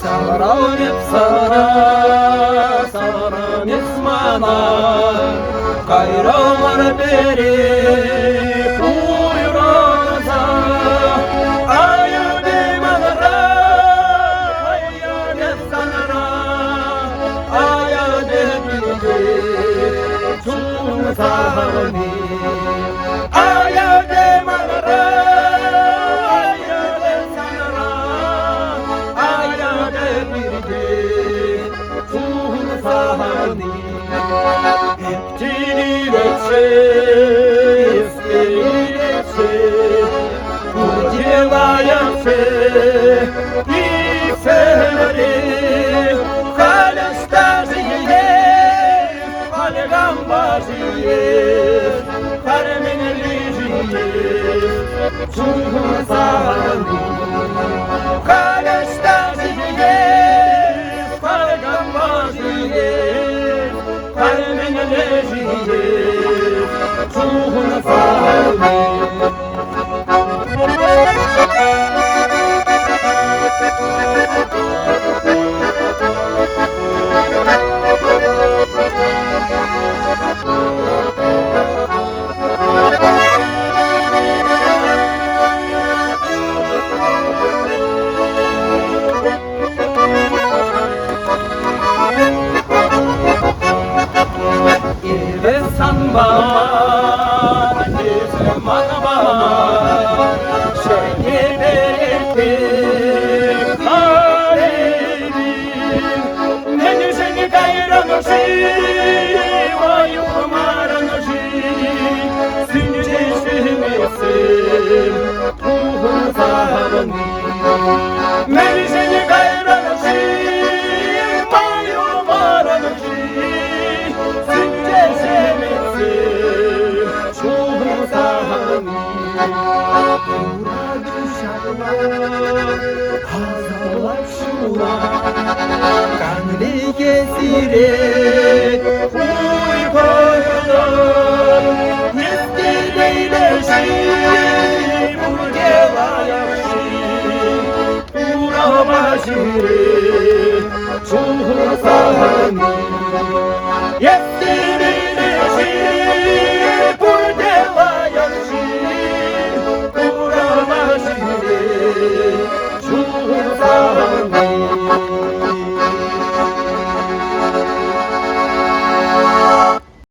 Saranıp saranıp mana Kayralar berip uyraza Ayıde manara Ayıde sanara Ayıde bildi Çun sahani Ayıde manara Ayıde sanara Ayıde bildi Çun sahani Hepçilileçe, eskilileçe, Kurdilayaçe, İferi, Kalestaziye, Kalgambaziye, Karmeneliziye, Çuhuzani, Kalestaziye, Kalgambaziye, Karmeneliziye, Çuhuzani. Samba, manaba, şehirde karebi, ne düşeni gayranışı, vay umaranışı, sinceşmesin, ruhun sahani, ne düşeni gayranışı, vay umaranışı, Kanlı gezire uykular Neftileyleşi Burgelayaşi Urabaşiri Çuhur sahani